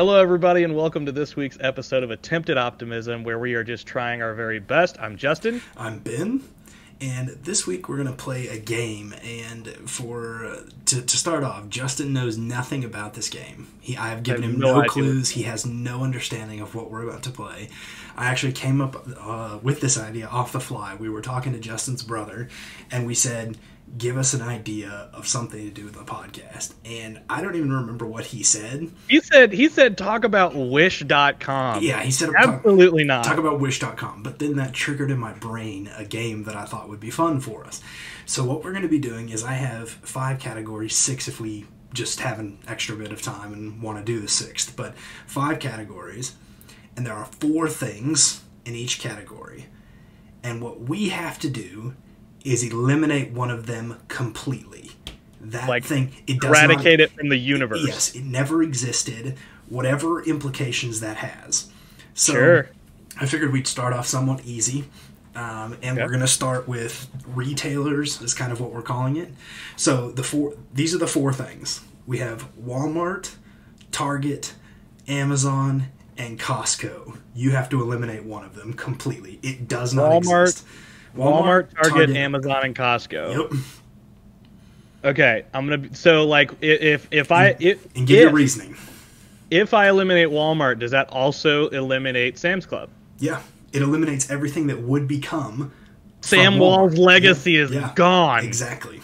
Hello, everybody, and welcome to this week's episode of Attempted Optimism, where we are just trying our very best. I'm Justin. I'm Ben, and this week we're going to play a game, and to start off, Justin knows nothing about this game. I have given him no clues. He has no understanding of what we're about to play. I actually came up with this idea off the fly. We were talking to Justin's brother, and we said, give us an idea of something to do with the podcast. And I don't even remember what he said. He said talk about wish.com. Yeah, he said absolutely not. Talk about wish.com. But then that triggered in my brain a game that I thought would be fun for us. So what we're going to be doing is I have 5 categories, 6 if we just have an extra bit of time and want to do the 6th. But 5 categories, and there are 4 things in each category. And what we have to do is eliminate one of them completely. That thing, it does eradicate it from the universe. Yes, it never existed, whatever implications that has. So sure. I figured we'd start off somewhat easy, and we're going to start with retailers, is kind of what we're calling it. So these are the 4 things. We have Walmart, Target, Amazon, and Costco. You have to eliminate one of them completely. It does not exist. Walmart, Target, Amazon, and Costco. Yep. Okay, I'm gonna. Give your reasoning. If I eliminate Walmart, does that also eliminate Sam's Club? Yeah, it eliminates everything that would become. Sam Wall's legacy is gone. Exactly.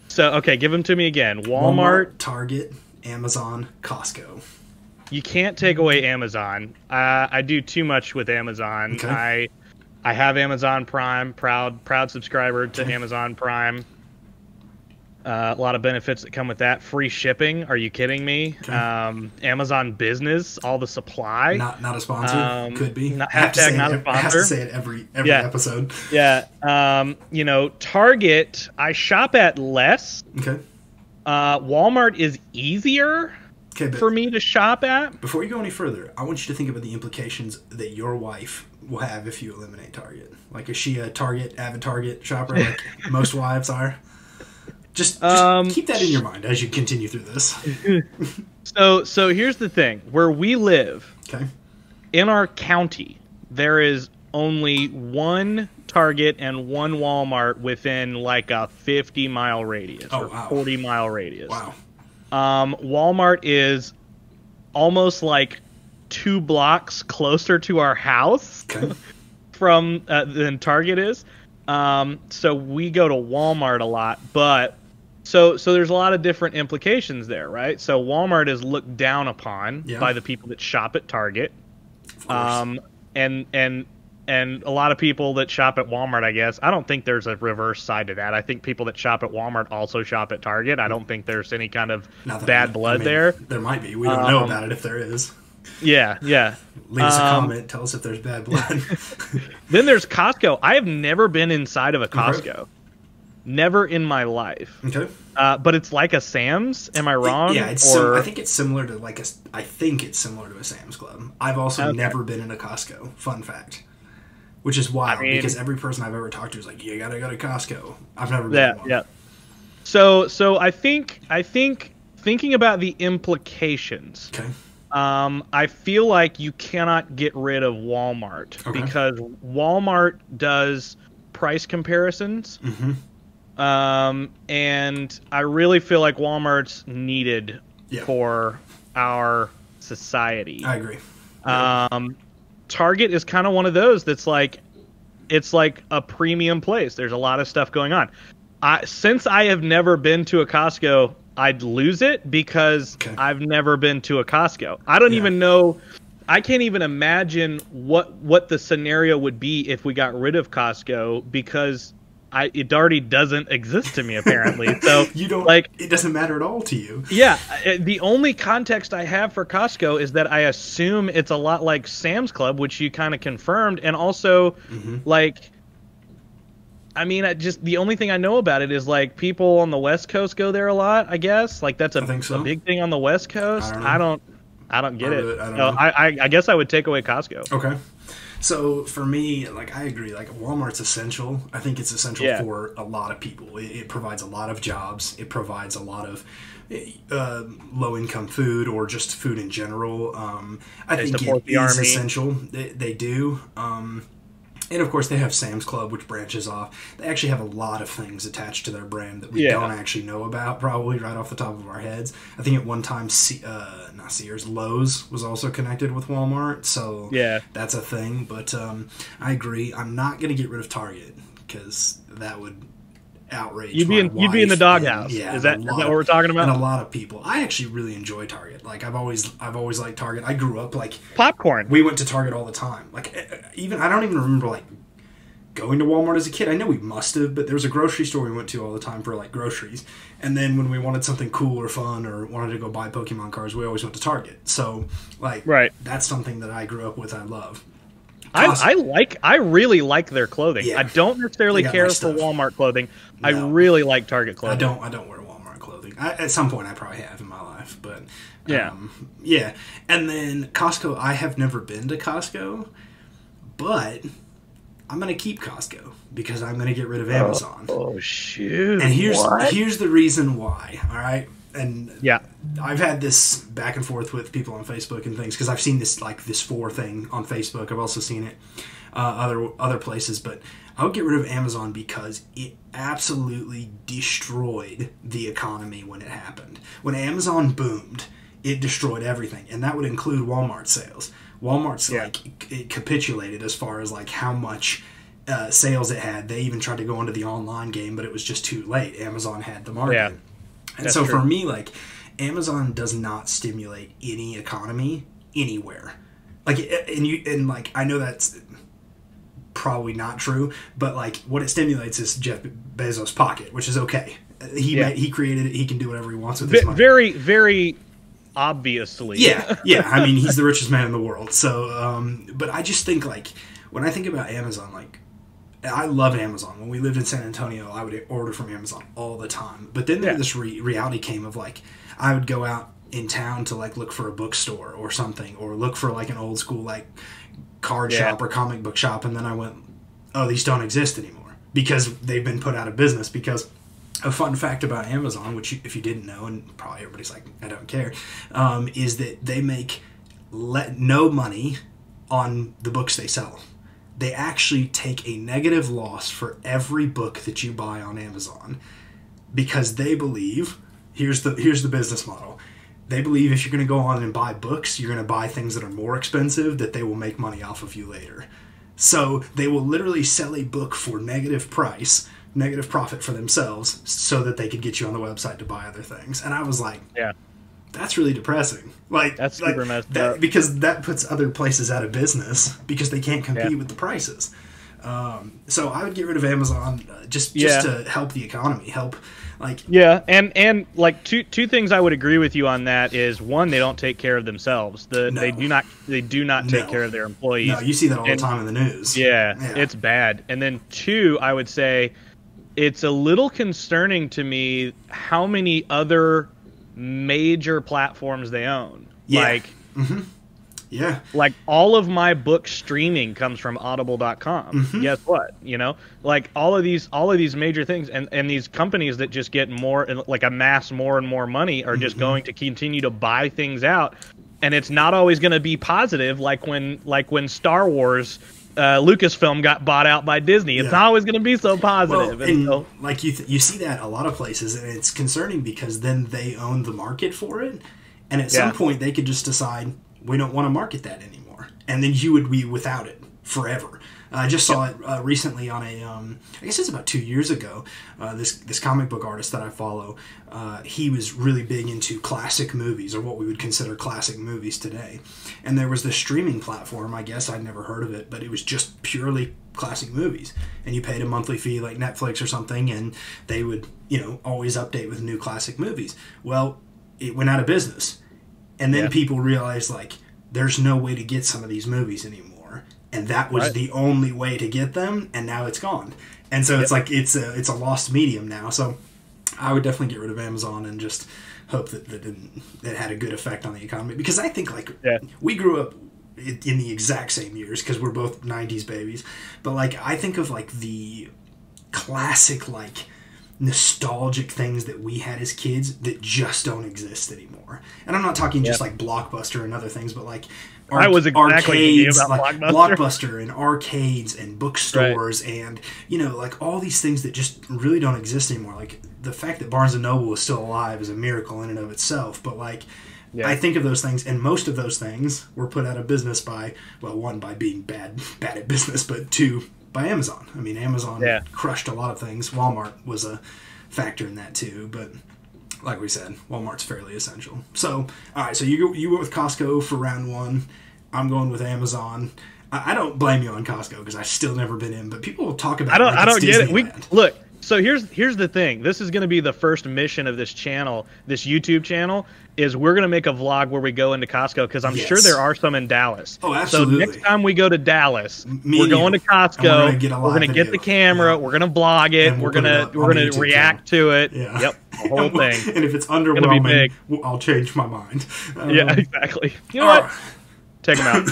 So okay, give them to me again. Walmart, Target, Amazon, Costco. You can't take away Amazon. I do too much with Amazon. Okay. I have Amazon Prime, proud subscriber to Amazon Prime. A lot of benefits that come with that. Free shipping. Are you kidding me? Okay. Amazon Business, all the supply. Not a sponsor. Could be. Not a sponsor. I have to say it every episode. Yeah. Target, I shop at less. Okay. Walmart is easier for me to shop at. Before you go any further, I want you to think about the implications that your wife will have if you eliminate Target. Like, is she a avid Target shopper like most wives are? Just keep that in your mind as you continue through this. So here's the thing. Where we live, in our county, there is only 1 Target and 1 Walmart within like a 50-mile radius or 40-mile radius. Wow. Walmart is almost like 2 blocks closer to our house from than Target is. So we go to Walmart a lot, but so there's a lot of different implications there, right? So Walmart is looked down upon by the people that shop at Target. Of course. And a lot of people that shop at Walmart, I guess. I don't think there's a reverse side to that. I think people that shop at Walmart also shop at Target. I don't think there's any kind of bad blood there. There might be. We don't know about it if there is. Yeah. Leave us a comment. Tell us if there's bad blood. Then there's Costco. I have never been inside of a Costco. Okay. Never in my life. Okay. But it's like a Sam's. Am I wrong? Yeah, I think it's similar to a Sam's Club. I've also never been in a Costco. Fun fact. Which is wild because every person I've ever talked to is like, you gotta go to Costco. I've never been to one. Yeah. So I think thinking about the implications. Okay. I feel like you cannot get rid of Walmart because Walmart does price comparisons. Mm-hmm. And I really feel like Walmart's needed for our society. I agree. Target is kind of one of those that's like, it's like a premium place. There's a lot of stuff going on. Since I have never been to a Costco, I'd lose it because I've never been to a Costco. I don't even know. I can't even imagine what the scenario would be if we got rid of Costco because it already doesn't exist to me apparently. So you don't it doesn't matter at all to you. Yeah, the only context I have for Costco is that I assume it's a lot like Sam's Club, which you kind of confirmed, and also the only thing I know about it is like people on the West Coast go there a lot, I guess. Like that's a big thing on the West Coast. I don't get it. I don't know. I guess I would take away Costco. Okay. So for me, like, I agree. Like, Walmart's essential. I think it's essential for a lot of people. It provides a lot of jobs. It provides a lot of low-income food or just food in general. I think it is essential. They do. And of course, they have Sam's Club, which branches off. They actually have a lot of things attached to their brand that we don't actually know about, probably right off the top of our heads. I think at one time, not Sears, Lowe's was also connected with Walmart, so that's a thing. But I agree. I'm not going to get rid of Target because that would outrage you'd be in the doghouse. Is that what we're talking about? And a lot of people. I actually really enjoy Target. Like, I've always liked Target. I grew up like popcorn. We went to Target all the time. Like, I don't even remember like going to Walmart as a kid. I know we must have, but there was a grocery store we went to all the time for like groceries. And then when we wanted something cool or fun or wanted to go buy Pokemon cards, we always went to Target. So like, that's something that I grew up with. I love. I really like their clothing. Yeah. I don't necessarily care for Walmart clothing. No. I really like Target clothing. I don't wear Walmart clothing. At some point I probably have in my life, but yeah. And then Costco, I have never been to Costco, but I'm going to keep Costco because I'm going to get rid of Amazon. Oh shoot. And here's the reason why, all right? And I've had this back and forth with people on Facebook and things because I've seen this like this for thing on Facebook. I've also seen it other places, but I would get rid of Amazon because it absolutely destroyed the economy when it happened. When Amazon boomed, it destroyed everything, and that would include Walmart sales. Walmart's like it capitulated as far as like how much sales it had. They even tried to go into the online game, but it was just too late. Amazon had the market. Yeah. And so for me, like, Amazon does not stimulate any economy anywhere. Like, and like, I know that's probably not true, but like, what it stimulates is Jeff Bezos' pocket, which is okay. He created it. He can do whatever he wants with his money. Very, very obviously. Yeah. I mean, he's the richest man in the world. So, but I just think like, when I think about Amazon, like, I love Amazon. When we lived in San Antonio, I would order from Amazon all the time. But then this reality came of like, I would go out in town to like look for a bookstore or something, or look for like an old school like card shop or comic book shop, and then I went, oh, these don't exist anymore because they've been put out of business. Because a fun fact about Amazon, which if you didn't know, and probably everybody's like, I don't care, is that they make no money on the books they sell. They actually take a negative loss for every book that you buy on Amazon because they believe, here's the business model. They believe if you're going to go on and buy books, you're going to buy things that are more expensive, that they will make money off of you later. So they will literally sell a book for negative profit for themselves so that they could get you on the website to buy other things. And I was like, that's really depressing. Like, that's super messed up. Because that puts other places out of business because they can't compete with the prices. So I would get rid of Amazon just to help the economy, and like two things I would agree with you on that is, one, they don't take care of themselves. They do not take care of their employees. No, you see that all the time in the news. Yeah, it's bad. And then two, I would say it's a little concerning to me how many other major platforms they own. Like like all of my book streaming comes from audible.com. Guess what? Like all of these major things and these companies that just get more, like, amass more and more money are just going to continue to buy things out, and it's not always going to be positive. Like when Star Wars Lucasfilm got bought out by Disney. It's not always going to be so positive. Well, like you see that a lot of places, and it's concerning because then they own the market for it, and at some point they could just decide we don't want to market that anymore, and then you would be without it forever. I just saw it recently on I guess it's about 2 years ago. This comic book artist that I follow, he was really big into classic movies, or what we would consider classic movies today. And there was this streaming platform, I guess I'd never heard of it, but it was just purely classic movies. And you paid a monthly fee like Netflix or something, and they would, always update with new classic movies. Well, it went out of business. And then people realized, like, there's no way to get some of these movies anymore. And that was the only way to get them, and now it's gone. And so it's like it's a lost medium now. So I would definitely get rid of Amazon and just hope that it had a good effect on the economy. Because I think, like, we grew up in the exact same years because we're both 90s babies. But, like, I think of, like, the classic, like, nostalgic things that we had as kids that just don't exist anymore. And I'm not talking just, like, Blockbuster and other things, but, like, I was exactly arcades, about like Blockbuster and arcades and bookstores and, you know, like, all these things that just really don't exist anymore. Like, the fact that Barnes & Noble is still alive is a miracle in and of itself. But, like, I think of those things, and most of those things were put out of business by, well, one, by being bad at business, but two, by Amazon. I mean, Amazon crushed a lot of things. Walmart was a factor in that too, but like we said, Walmart's fairly essential. So, all right, so you went with Costco for round one. I'm going with Amazon. I don't blame you on Costco because I've still never been in, but people will talk about I don't get it. Look. So here's the thing. This is going to be the first mission of this channel, this YouTube channel, is we're going to make a vlog where we go into Costco because I'm sure there are some in Dallas. Oh, absolutely. So next time we go to Dallas, we're going to Costco. We're going to get the camera. Yeah. We're going to vlog it. We're going to react to it. Yeah. Yep. The whole thing. And if it's underwhelming, I'll change my mind. Yeah, exactly. You know what? Right. Take them out.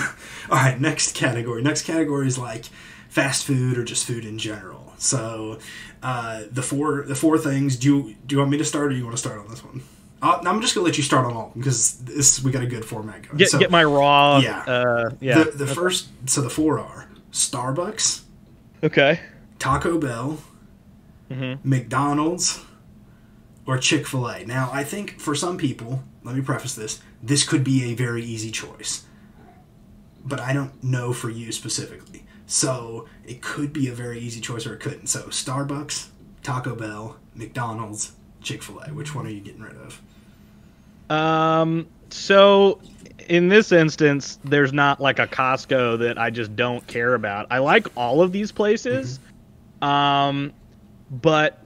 All right. Next category. Next category is like fast food or just food in general. So, the four things. Do you want me to start, or do you want to start on this one? I'm just gonna let you start on all because we got a good format going. Get my raw. Yeah. The first. So the four are Starbucks. Okay. Taco Bell. McDonald's. Or Chick-fil-A. Now, I think for some people, let me preface this. This could be a very easy choice, but I don't know for you specifically. So it could be a very easy choice, or it couldn't. So Starbucks, Taco Bell, McDonald's, Chick-fil-A. Which one are you getting rid of? So in this instance, there's not like a Costco that I just don't care about. I like all of these places, but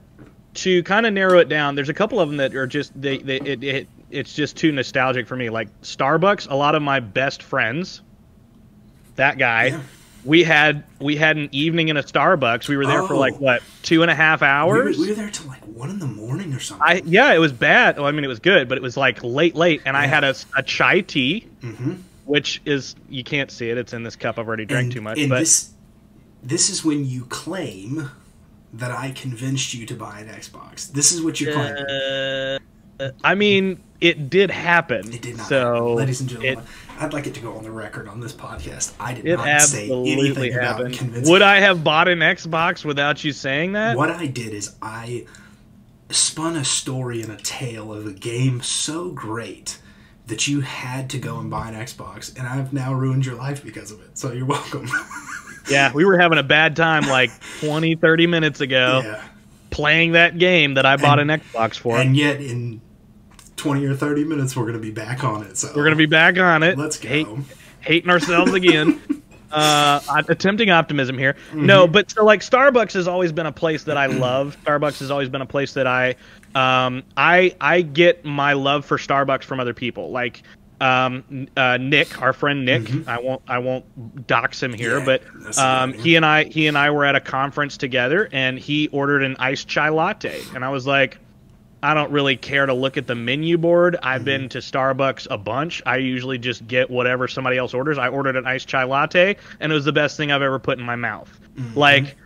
to kind of narrow it down, there's a couple of them that are just it's just too nostalgic for me. Like Starbucks, a lot of my best friends, that guy. Yeah. We had an evening in a Starbucks. We were there for like, what, 2.5 hours? We were there till like 1 a.m. or something. It was bad. Well, I mean, it was good, but it was like late. And I had a chai tea, which is, you can't see it. It's in this cup. I've already drank too much. And this is when you claim that I convinced you to buy an Xbox. This is what you're claiming. I mean, it did happen. It did not happen. Ladies and gentlemen, I'd like it to go on the record on this podcast. I did not say anything about convincing. Would I have bought an Xbox without you saying that? What I did is I spun a story and a tale of a game so great that you had to go and buy an Xbox, and I've now ruined your life because of it. So you're welcome. Yeah, we were having a bad time like 20, 30 minutes ago playing that game that I bought an Xbox for. And yet in 20 or 30 minutes, we're going to be back on it. So we're going to be back on it. Let's go. Hating ourselves again. Attempting optimism here. No, but so like Starbucks has always been a place that I love. Starbucks has always been a place that I get my love for Starbucks from other people. Like Nick, our friend Nick, I won't dox him here, but he and I were at a conference together, and he ordered an iced chai latte, and I was like, I don't really care to look at the menu board. I've been to Starbucks a bunch. I usually just get whatever somebody else orders. I ordered an iced chai latte, and it was the best thing I've ever put in my mouth. Like,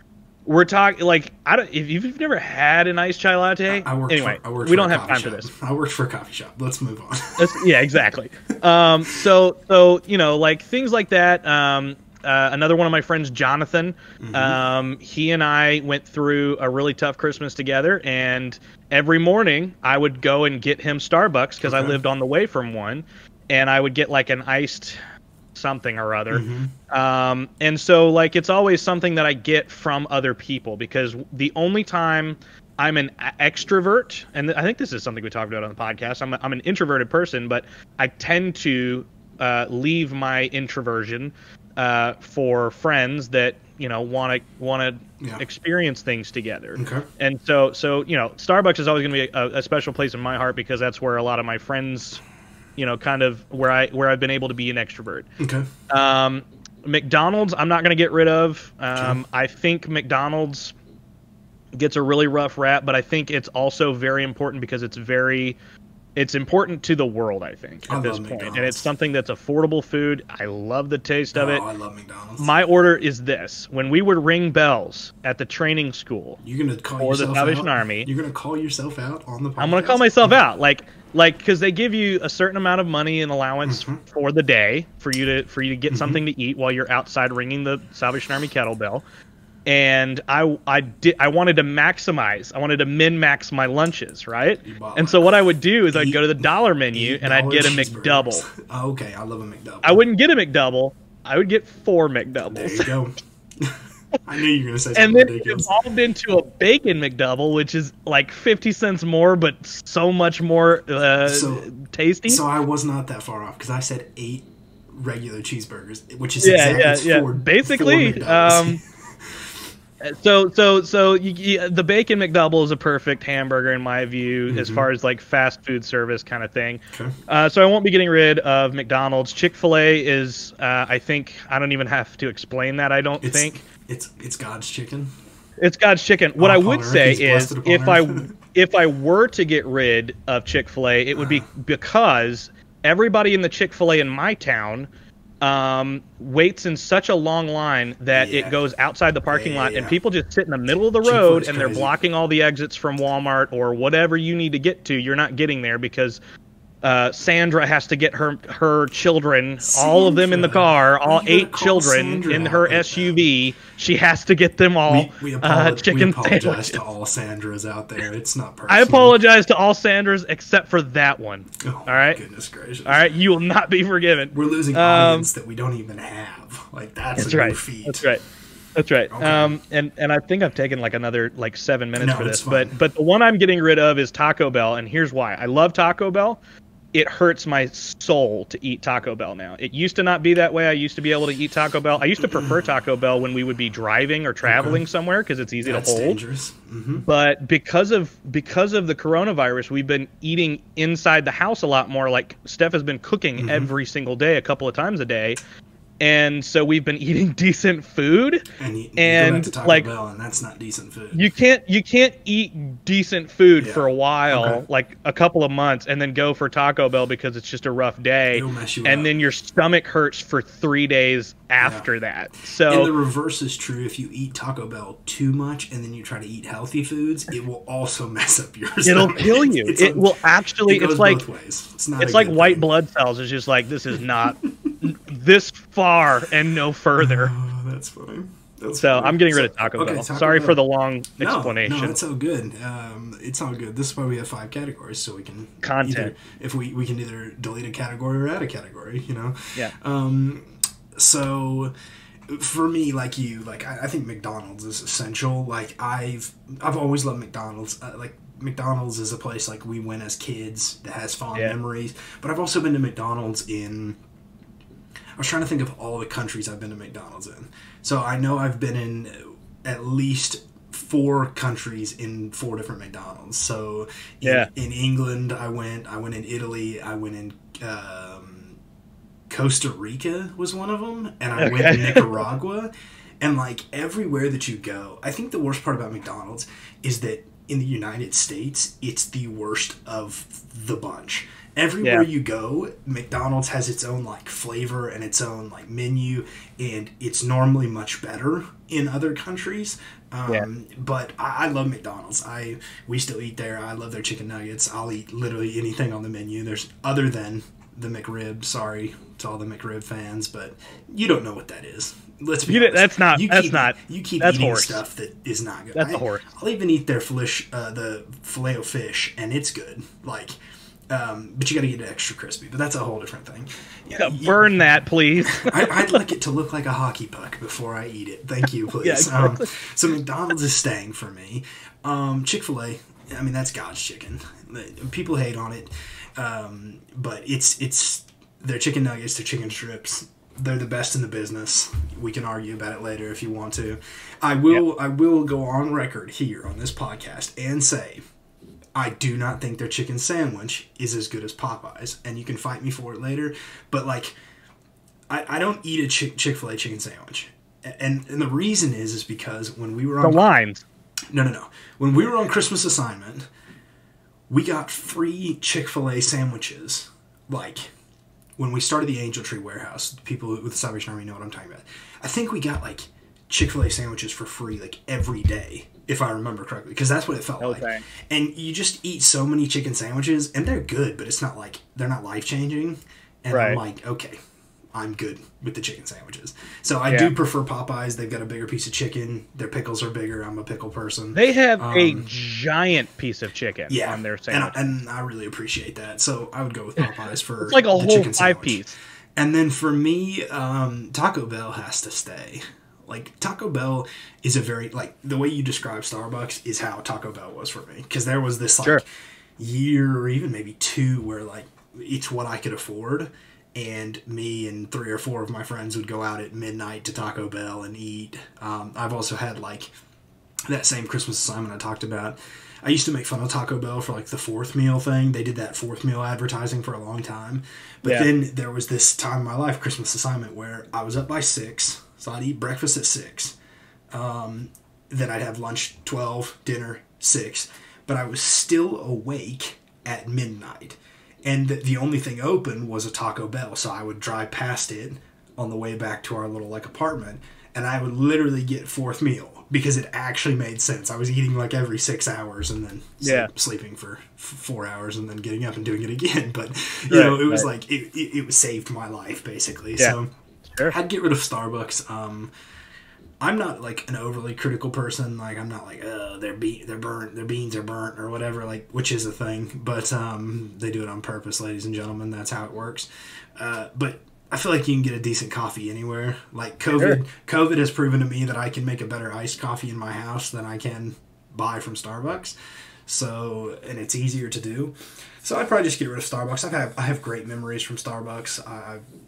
we're talking, like, if you've never had an iced chai latte, we don't have time for this. I worked for a coffee shop. Let's move on. Yeah, exactly. So you know, like things like that. Another one of my friends, Jonathan, he and I went through a really tough Christmas together, and every morning I would go and get him Starbucks because I lived on the way from one, and I would get like an iced something or other. And so like it's always something that I get from other people, because the only time I'm an extrovert, and I think this is something we talked about on the podcast, I'm an introverted person, but I tend to leave my introversion for friends that, you know, want to experience things together. And so you know, Starbucks is always going to be a special place in my heart, because that's where a lot of my friends, you know, kind of where I've been able to be an extrovert. McDonald's, I'm not going to get rid of. I think McDonald's gets a really rough rap, but I think it's also very important because it's very it's important to the world, I think, at this point. And it's something that's affordable food. I love the taste of it. I love McDonald's. My order is this. When we would ring bells at the training school or the Salvation Army. You're going to call yourself out on the podcast? I'm going to call myself out. Like, because they give you a certain amount of money in allowance for the day for you to get something to eat while you're outside ringing the Salvation Army kettlebell. And I wanted to maximize. I wanted to min-max my lunches, right? And so what I would do is I'd go to the dollar menu and I'd get a McDouble. Okay, I love a McDouble. I wouldn't get a McDouble. I would get 4 McDoubles. There you go. I knew you were going to say something and then ridiculous. It evolved into a bacon McDouble, which is like 50 cents more, but so much more tasty. So I was not that far off because I said 8 regular cheeseburgers, which is exactly 4. Basically, 4 McDoubles. So the bacon McDouble is a perfect hamburger in my view, as far as like fast food service kind of thing. Okay. So I won't be getting rid of McDonald's. Chick-fil-A is, I think, I don't even have to explain that. I don't think it's God's chicken. It's God's chicken. What I would say is, if I were to get rid of Chick-fil-A, it would be because everybody in the Chick-fil-A in my town waits in such a long line that it goes outside the parking lot, and people just sit in the middle of the road, and they're blocking all the exits from Walmart or whatever you need to get to. You're not getting there because Sandra has to get her children, all of them in the car, all 8 children in her SUV. She has to get them all chicken sandwiches. We apologize to all Sandras out there. It's not personal. I apologize to all Sandras except for that one. Oh, all right? Goodness gracious. All right, you will not be forgiven. We're losing audience that we don't even have. Like, that's a new feat. That's right. That's right. Okay. And I think I've taken like another 7 minutes for this. But the one I'm getting rid of is Taco Bell, and here's why. I love Taco Bell. It hurts my soul to eat Taco Bell now. It used to not be that way. I used to be able to eat Taco Bell. I used to prefer Taco Bell when we would be driving or traveling somewhere because it's easy to hold. Dangerous. But because of the coronavirus, we've been eating inside the house a lot more. Like Steph has been cooking every single day, a couple of times a day. And so we've been eating decent food, and you go to Taco Bell, and that's not decent food. You can't eat decent food for a while, like a couple of months, and then go for Taco Bell because it's just a rough day, It'll mess you and up. Then your stomach hurts for 3 days after that. So and the reverse is true. If you eat Taco Bell too much and then you try to eat healthy foods, it will also mess up your stomach. It'll kill you. It will actually. It goes both ways. It's like white blood cells. It's just like, this is not this far and no further. Oh, that's funny. I'm getting rid of Taco Bell. Sorry for the long explanation. No, it's all good. It's all good. This is why we have 5 categories, so we can content. We can either delete a category or add a category. Yeah. So for me, like you, I think McDonald's is essential. Like I've always loved McDonald's. McDonald's is a place like we went as kids that has fond memories. But I've also been to McDonald's I was trying to think of all the countries I've been to McDonald's in. So I know I've been in at least 4 countries in 4 different McDonald's. So in England, I went in Italy, I went in Costa Rica was one of them, and I went to Nicaragua. And everywhere that you go, I think the worst part about McDonald's is that in the United States, it's the worst of the bunch. Everywhere you go, McDonald's has its own flavor and its own menu, and it's normally much better in other countries. But I love McDonald's. We still eat there. I love their chicken nuggets. I'll eat literally anything on the menu. There's other than the McRib. Sorry to all the McRib fans, but you don't know what that is. Let's be honest. You keep that's eating horse. Stuff that is not good. That's a horse. I'll even eat their the filet of fish, and it's good. But you got to get it extra crispy. But that's a whole different thing. Burn that, please. I'd like it to look like a hockey puck before I eat it. Thank you, please. Exactly. So McDonald's is staying for me. Chick-fil-A, I mean, that's God's chicken. People hate on it, but it's their chicken nuggets, their chicken strips. They're the best in the business. We can argue about it later if you want to. I will go on record here on this podcast and say, I do not think their chicken sandwich is as good as Popeye's, and you can fight me for it later, but I don't eat a Chick-fil-A chicken sandwich. And the reason is because when we were on... The lines. No. When we were on Christmas assignment, we got free Chick-fil-A sandwiches, like, when we started the Angel Tree Warehouse. People with the Salvation Army know what I'm talking about. I think we got, like, Chick-fil-A sandwiches for free, like, every day, if I remember correctly, because that's what it felt like. And you just eat so many chicken sandwiches, and they're good, but it's not like, they're not life-changing. And I'm like, okay, I'm good with the chicken sandwiches. So I do prefer Popeyes. They've got a bigger piece of chicken. Their pickles are bigger. I'm a pickle person. They have a giant piece of chicken on their sandwich. And I really appreciate that. So I would go with Popeyes for it's like a the whole chicken 5-piece. And then for me, Taco Bell has to stay. Like, Taco Bell is a very, like, the way you describe Starbucks is how Taco Bell was for me. Because there was this, like, year or even maybe 2 where, like, it's what I could afford. And me and 3 or 4 of my friends would go out at midnight to Taco Bell and eat. I've also had, like, that same Christmas assignment I talked about. I used to make fun of Taco Bell for, like, the 4th meal thing. They did that 4th meal advertising for a long time. But then there was this time in my life, Christmas assignment, where I was up by 6, so I'd eat breakfast at 6. Then I'd have lunch 12, dinner 6. But I was still awake at midnight. And the only thing open was a Taco Bell, so I would drive past it on the way back to our little, like, apartment, and I would literally get 4th meal, because it actually made sense. I was eating, like, every 6 hours, and then sleeping for 4 hours, and then getting up and doing it again. But, you know, it was like, it saved my life, basically. So I'd get rid of Starbucks. I'm not, like, an overly critical person. Like, I'm not like, oh, they're burnt, their beans are burnt, or whatever, like, which is a thing. But they do it on purpose, ladies and gentlemen. That's how it works. But I feel like you can get a decent coffee anywhere. Like, COVID has proven to me that I can make a better iced coffee in my house than I can buy from Starbucks. So, and it's easier to do. So I'd probably just get rid of Starbucks. I have great memories from Starbucks.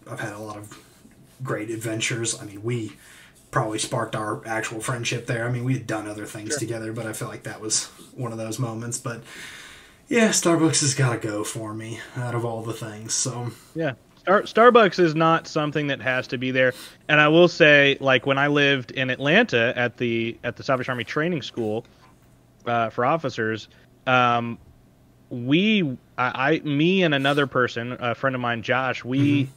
I've had a lot of great adventures. I mean, we probably sparked our actual friendship there. I mean, we had done other things together, but I feel like that was one of those moments. But yeah, Starbucks has got to go for me out of all the things. So yeah, Starbucks is not something that has to be there. And I will say, like, when I lived in Atlanta at the Salvation Army Training School for officers, me and another person, a friend of mine, Josh, he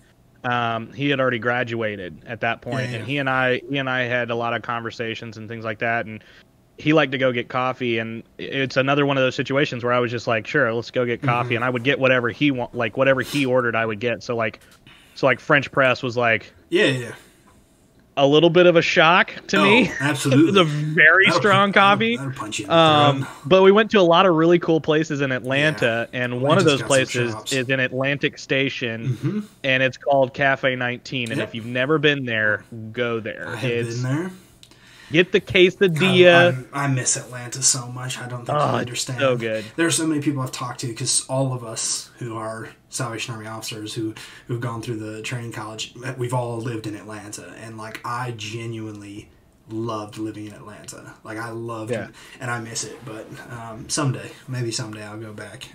had already graduated at that point, and he and I had a lot of conversations and things like that, and he liked to go get coffee, and it's another one of those situations where I was just like, sure, let's go get coffee, and I would get whatever he whatever he ordered, I would get. So French press was like a little bit of a shock to me. Absolutely. It was a very strong coffee. That'll punch you in the throat. But we went to a lot of really cool places in Atlanta, and one of those places is in Atlantic Station, and it's called Cafe 19. And if you've never been there, go there. I have been there. Get the quesadilla. I miss Atlanta so much. I don't think you understand. So good. There are so many people I've talked to, because all of us who are Salvation Army officers who've gone through the training college, we've all lived in Atlanta, and like, I genuinely loved living in Atlanta. Like, I loved it, and I miss it. But maybe someday I'll go back.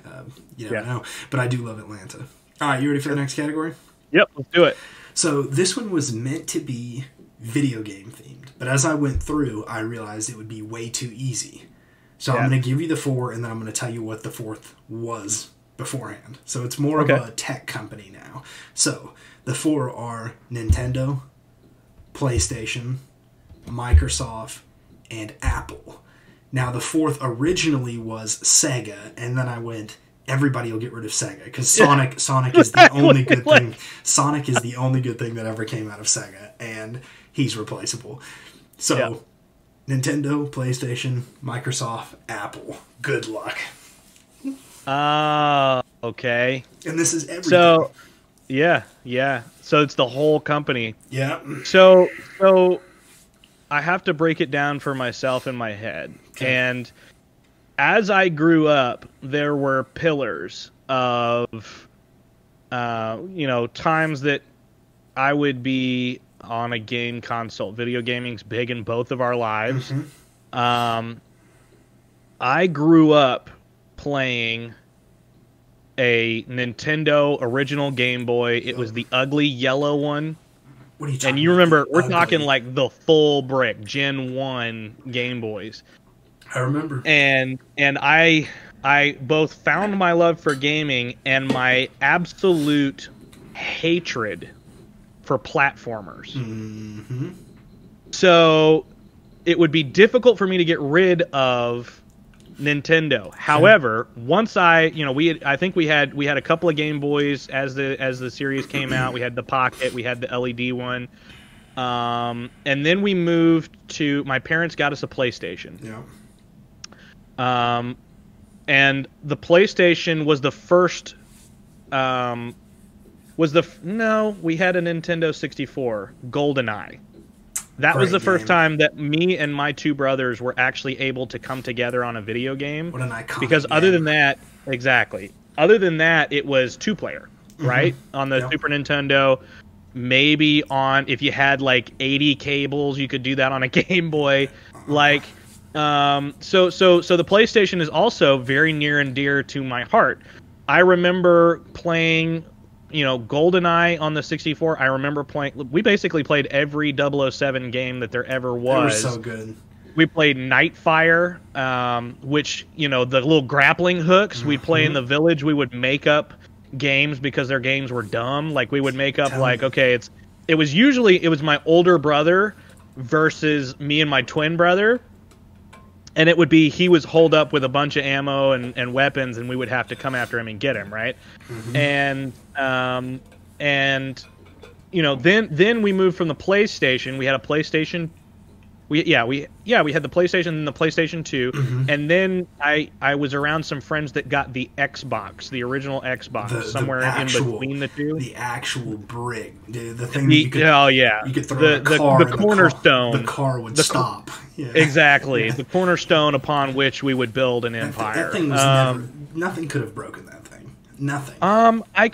You never know. But I do love Atlanta. All right, you ready for the next category? Yep, let's do it. So this one was meant to be video game themed, but as I went through, I realized it would be way too easy. So I'm going to give you the 4, and then I'm going to tell you what the 4th was beforehand. So it's more of a tech company now. So the 4 are Nintendo, PlayStation, Microsoft, and Apple. Now the 4th originally was Sega, and then I went, everybody will get rid of Sega, because Sonic is the only good thing. Sonic is the only good thing that ever came out of Sega, and he's replaceable. So Nintendo, PlayStation, Microsoft, Apple. Good luck. Okay. And this is everything. So, yeah. So it's the whole company. Yeah. So I have to break it down for myself in my head. Okay. And as I grew up, there were pillars of, times that I would be on a game console. Video gaming's big in both of our lives. I grew up playing a Nintendo original Game Boy. It was the ugly yellow one. What are you talking And you about? remember, we're talking like the full brick Gen 1 Game Boys. I remember. And I I both found my love for gaming and my absolute hatred for platformers. Mm-hmm. So it would be difficult for me to get rid of Nintendo. However, once I think we had a couple of Game Boys as the series came out. We had the Pocket, we had the LED one. And then we moved to, my parents got us a PlayStation. Yeah. And the PlayStation was the first, we had a Nintendo 64, GoldenEye. That was the first time that me and my two brothers were actually able to come together on a video game. What an iconic Because other than that, it was two-player, right? On the Super Nintendo. Maybe if you had like 80 cables, you could do that on a Game Boy. Like, so the PlayStation is also very near and dear to my heart. I remember playing, GoldenEye on the 64. I remember we basically played every 007 game that there ever was. They were so good. We played Nightfire, which, the little grappling hooks. We'd play in the village. We would make up games because their games were dumb. Like, we would make up it was my older brother versus me and my twin brother, and it would be he was holed up with a bunch of ammo and weapons, and we would have to come after him and get him, right? And then we moved from the PlayStation. We had a PlayStation. We had the PlayStation and the PlayStation 2, and then I was around some friends that got the Xbox, the original Xbox, in between the two. The actual brick, dude, the thing you could throw the cornerstone. The car would stop. Yeah. Exactly, the cornerstone upon which we would build an empire. That thing was nothing could have broken that thing. Nothing. I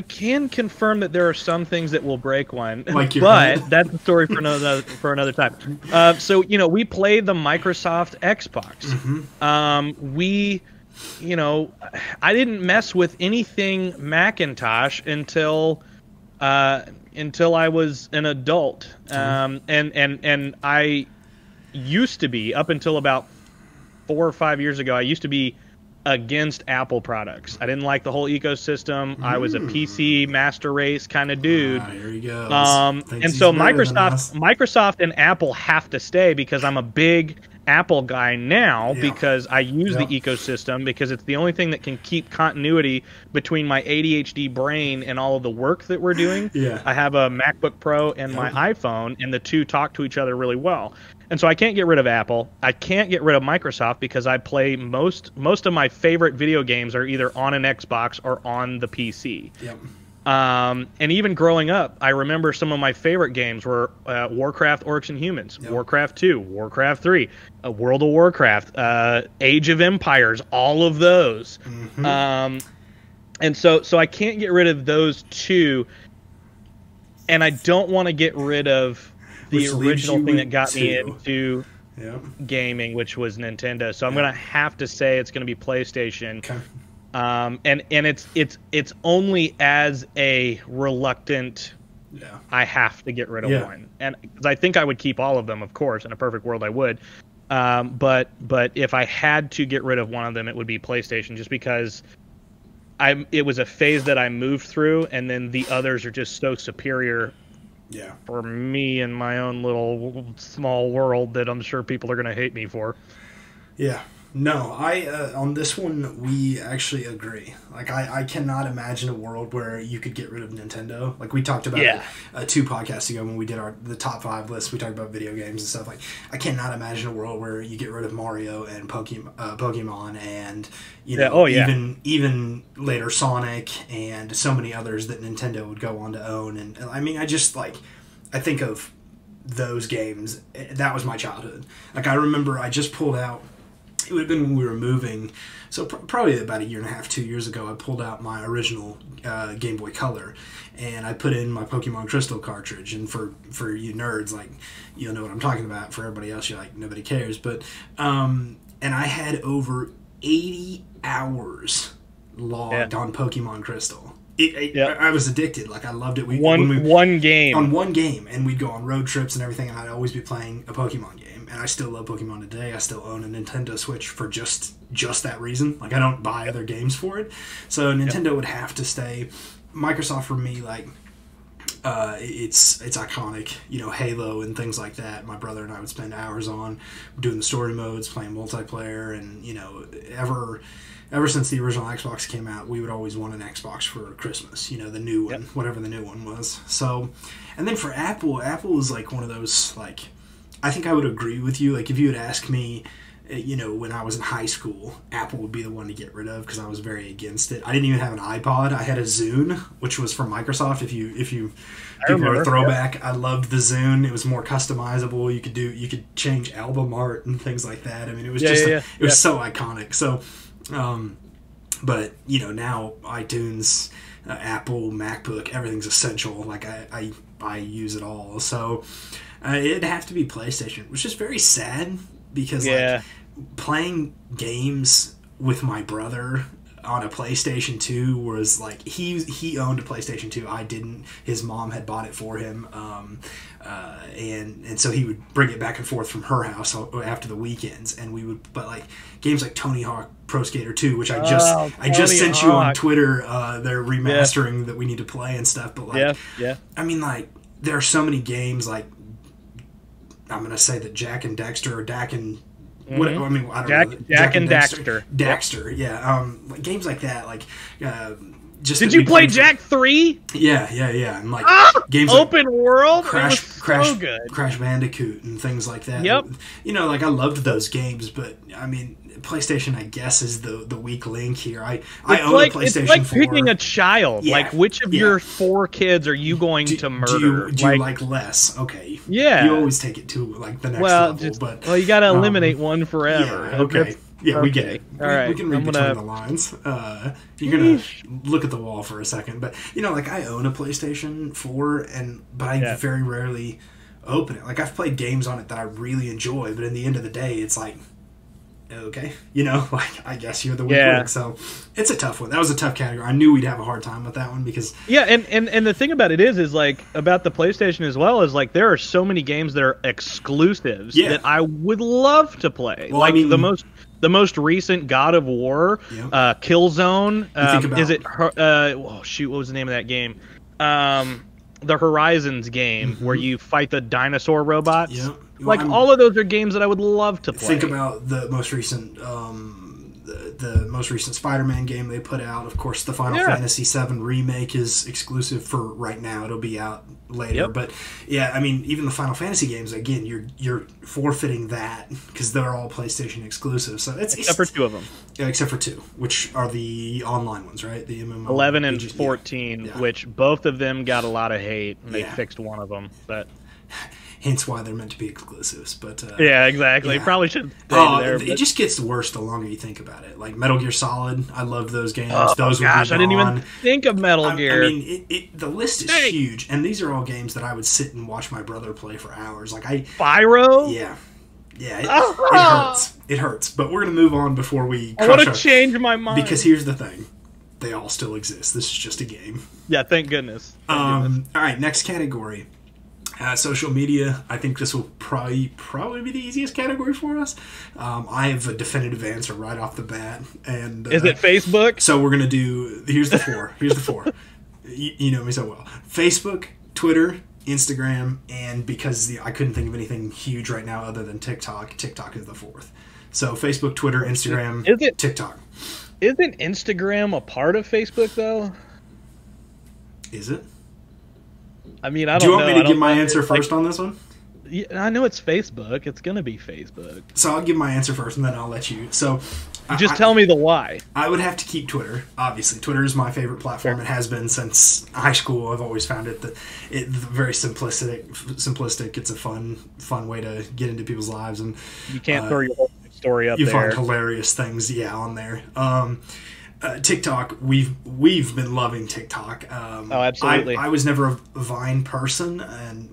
can confirm that there are some things that will break one, but that's a story for another time. So we played the Microsoft Xbox. I didn't mess with anything Macintosh until I was an adult, and I used to be, up until about 4 or 5 years ago, I used to be against Apple products. I didn't like the whole ecosystem. I was a PC master race kind of dude. Here he goes. And so Microsoft and Apple have to stay, because I'm a big Apple guy now, because I use the ecosystem, because it's the only thing that can keep continuity between my ADHD brain and all of the work that we're doing. I have a MacBook Pro and my iPhone, and the two talk to each other really well. And so I can't get rid of Apple. I can't get rid of Microsoft, because I play most of my favorite video games are either on an Xbox or on the PC. And even growing up, I remember some of my favorite games were Warcraft, Orcs and Humans, Warcraft 2, Warcraft 3, World of Warcraft, Age of Empires, all of those. And so I can't get rid of those two, and I don't want to get rid of the original thing that got me into gaming, which was Nintendo. So I'm going to have to say it's going to be PlayStation. Okay. And it's only as a reluctant, I have to get rid of one. And 'cause I think I would keep all of them, of course. In a perfect world, I would. But if I had to get rid of one of them, it would be PlayStation, just because it was a phase that I moved through, and then the others are just so superior for me in my own little small world that I'm sure people are going to hate me for. No, on this one, we actually agree. Like, I cannot imagine a world where you could get rid of Nintendo. Like, we talked about it 2 podcasts ago when we did the top 5 list. We talked about video games and stuff. Like, I cannot imagine a world where you get rid of Mario and Pokemon and, even later Sonic and so many others that Nintendo would go on to own. And, I mean, I think of those games. That was my childhood. Like, I remember I just pulled out, it would have been when we were moving, so probably about 1.5 years, 2 years ago, I pulled out my original Game Boy Color, and I put in my Pokemon Crystal cartridge. And for you nerds, like, you'll know what I'm talking about. For everybody else, you're like, nobody cares. But and I had over 80 hours logged on Pokemon Crystal. I was addicted. Like, I loved it. One game, and we'd go on road trips and everything, and I'd always be playing a Pokemon game. and I still love Pokemon today. I still own a Nintendo Switch for just that reason. Like, I don't buy other games for it. So Nintendo would have to stay. Microsoft for me, like, it's iconic, you know, Halo and things like that. My brother and I would spend hours on doing the story modes, playing multiplayer, and, you know, ever since the original Xbox came out, we would always want an Xbox for Christmas, you know, the new one, whatever the new one was. So, and then for Apple was like one of those, like, I think I would agree with you. Like, if you had asked me, you know, when I was in high school, Apple would be the one to get rid of because I was very against it. I didn't even have an iPod. I had a Zune, which was from Microsoft. If you remember a throwback, I loved the Zune. It was more customizable. You could change album art and things like that. I mean, it was it was so iconic. So, but you know, now iTunes, Apple, MacBook, everything's essential. Like I use it all. So it'd have to be PlayStation, which is very sad. Because like, playing games with my brother on a PlayStation 2 was like, he owned a PlayStation 2. I didn't. His mom had bought it for him, and so he would bring it back and forth from her house after the weekends, and we would. But like games like Tony Hawk Pro Skater 2, which I just sent you on Twitter. They're remastering that we need to play and stuff. But like, I mean, like, there are so many games like. I'm going to say that Jack and Dexter, or Dak and... What, I mean, I don't know. Jack and Daxter. Daxter, yeah. Games like that, like... just Did you play Jack 3? Yeah. And like games open like world? Crash, so good. Crash Bandicoot and things like that. Yep. You know, like, I loved those games, but, I mean... PlayStation, I guess, is the weak link here. I own a PlayStation 4. It's like picking a child. Like, which of your 4 kids are you going to murder? Do you like less? Okay. Yeah. You always take it to like the next level. But you got to eliminate one forever. Yeah, okay. Yeah, we get it. All right. We can read between the lines. You're going to look at the wall for a second. But, you know, like, I own a PlayStation 4, but I very rarely open it. Like, I've played games on it that I really enjoy, but in the end of the day, it's like, okay, you know, like, I guess you're the weak link. So it's a tough one. That was a tough category. I knew we'd have a hard time with that one because and the thing about it is like, about the PlayStation as well, is like, there are so many games that are exclusives that I would love to play. Well, like, I mean, the most recent God of War, Killzone. Is it? What was the name of that game? The Horizons game where you fight the dinosaur robots. Yeah. Like, all of those are games that I would love to play. Think about the most recent the most recent Spider-Man game they put out. Of course, the Final Fantasy VII remake is exclusive for right now. It'll be out later. But yeah, I mean, even the Final Fantasy games, again, you're forfeiting that because they're all PlayStation exclusive. So except for 2 of them. Yeah, except for 2, which are the online ones, right? The MMO 11 and 14, which both of them got a lot of hate, and they fixed one of them, but. Hence why they're meant to be exclusives. But yeah, exactly. Probably shouldn't stay there. It just gets worse the longer you think about it. Like Metal Gear Solid, I loved those games. Those I didn't even think of Metal Gear. I mean, the list is huge, and these are all games that I would sit and watch my brother play for hours. Like Spyro? Yeah, it hurts. It hurts. But we're gonna move on before we. I want to change my mind because here's the thing: they all still exist. This is just a game. Yeah, thank goodness. All right, next category. Social media. I think this will probably be the easiest category for us. I have a definitive answer right off the bat. And is it Facebook? So we're gonna do. Here's the 4. You know me so well. Facebook, Twitter, Instagram, and because I couldn't think of anything huge right now other than TikTok. TikTok is the 4th. So Facebook, Twitter, Instagram, TikTok. Isn't Instagram a part of Facebook though? Is it? I mean, I don't know. Do you want me to give my answer first on this one? Yeah, I know it's Facebook. It's going to be Facebook. So I'll give my answer first, and then I'll let you. So just tell me the why. I would have to keep Twitter. Obviously, Twitter is my favorite platform. It has been since high school. I've always found it very simplistic. It's a fun way to get into people's lives, and you can't throw your whole story up there. You find hilarious things, on there. TikTok, we've been loving TikTok. Absolutely. I was never a Vine person,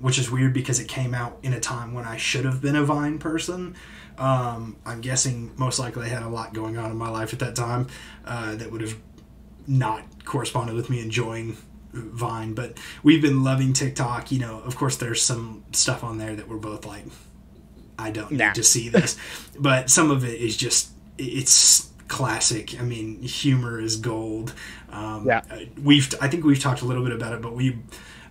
which is weird because it came out in a time when I should have been a Vine person. I'm guessing most likely I had a lot going on in my life at that time that would have not corresponded with me enjoying Vine. But we've been loving TikTok. Of course, there's some stuff on there that we're both like, I don't need to see this. But some of it is just, it's classic. I mean, humor is gold. I think we've talked a little bit about it, but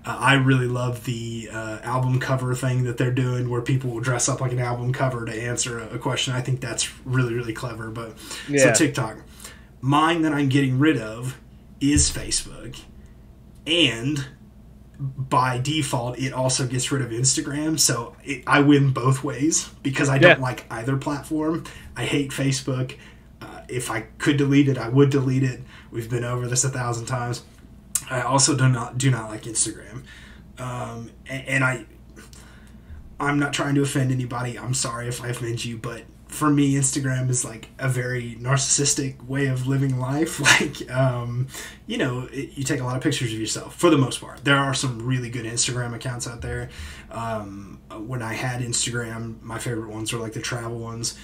I really love the album cover thing that they're doing, where people will dress up like an album cover to answer a question. I think that's really, really clever. But so TikTok, mine that I'm getting rid of is Facebook, and by default, it also gets rid of Instagram. So I win both ways because I don't like either platform. I hate Facebook. If I could delete it, I would delete it. We've been over this 1,000 times. I also do not like Instagram. And I'm not trying to offend anybody. I'm sorry if I offend you, but for me, Instagram is like a very narcissistic way of living life. Like, you take a lot of pictures of yourself for the most part. There are some really good Instagram accounts out there. When I had Instagram, my favorite ones were like the travel ones.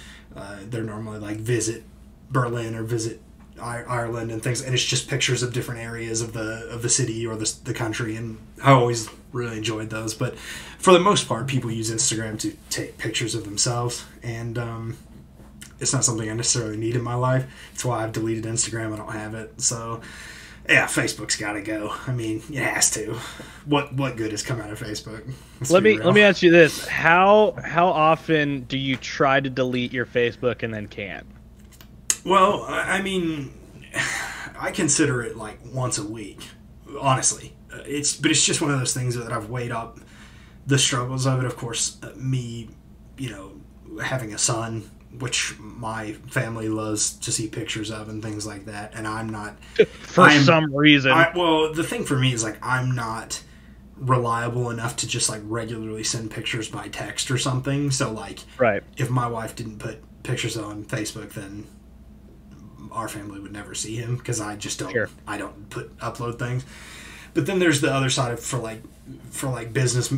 They're normally like visit Berlin or visit Ireland and things, and it's just pictures of different areas of the city or the country, and I always really enjoyed those. But for the most part, people use Instagram to take pictures of themselves, and it's not something I necessarily need in my life. That's why I've deleted Instagram. I don't have it. So yeah, Facebook's got to go. I mean, it has to. What good has come out of Facebook? Let me ask you this: how often do you try to delete your Facebook and then can't? Well, I mean, I consider it like once a week, honestly. It's just one of those things that I've weighed up the struggles of it. Of course, me, having a son, which my family loves to see pictures of and things like that, and I'm not for some reason. Well, the thing for me is like I'm not reliable enough to just like regularly send pictures by text or something. So like, if my wife didn't put pictures on Facebook, then our family would never see him because I just don't. Sure. I don't upload things. But then there's the other side of for like business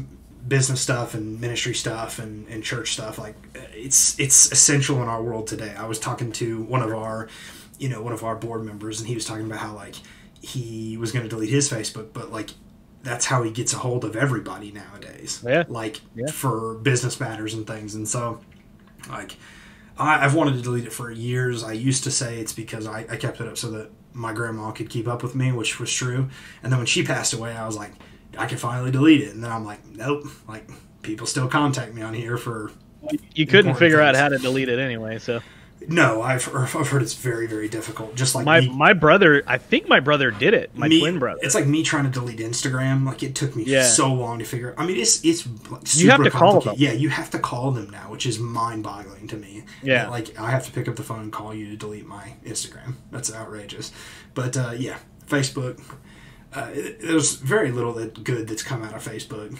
stuff and ministry stuff and church stuff. Like it's essential in our world today. I was talking to one of our board members, and he was talking about how like he was going to delete his Facebook, but like that's how he gets a hold of everybody nowadays. Yeah. For business matters and things, and so like. I've wanted to delete it for years. I used to say it's because I kept it up so that my grandma could keep up with me, which was true. And then when she passed away, I was like, I can finally delete it. And then I'm like, nope. Like, people still contact me on here for... You couldn't figure out how to delete it anyway, so... No, I've heard it's very, very difficult. Just like my brother, I think my brother did it. My twin brother. It's like me trying to delete Instagram. Like it took me so long to figure. I mean, it's like super you have to call them. Yeah, you have to call them now, which is mind-boggling to me. Yeah, like I have to pick up the phone and call you to delete my Instagram. That's outrageous. But Facebook. There's very little good that's come out of Facebook.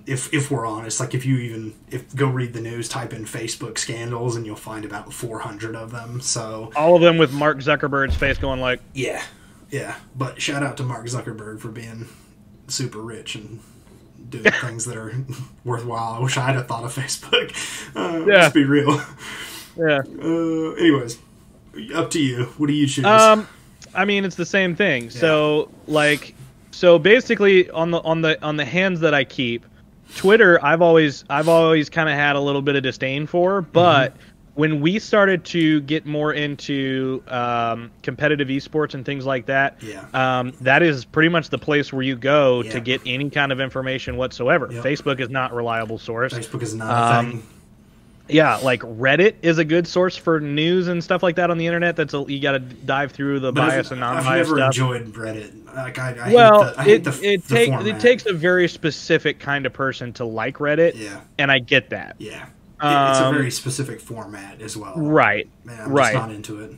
If we're honest, like if go read the news, type in Facebook scandals, and you'll find about 400 of them. So all of them with Mark Zuckerberg's face going like, yeah. But shout out to Mark Zuckerberg for being super rich and doing things that are worthwhile. I wish I had thought of Facebook. Let's be real. Yeah. Anyways, up to you. What do you choose? I mean, it's the same thing. Yeah. So basically, on the hands that I keep, Twitter, I've always kind of had a little bit of disdain for. But when we started to get more into competitive esports and things like that, that is pretty much the place where you go to get any kind of information whatsoever. Yep. Facebook is not a reliable source. Facebook is not a thing. Yeah, like Reddit is a good source for news and stuff like that on the internet. You got to dive through the bias and non-bias stuff. I've never enjoyed Reddit. Like I hate the format. It takes a very specific kind of person to like Reddit. Yeah, and I get that. Yeah, it's a very specific format as well. Right. Man, I'm just not into it.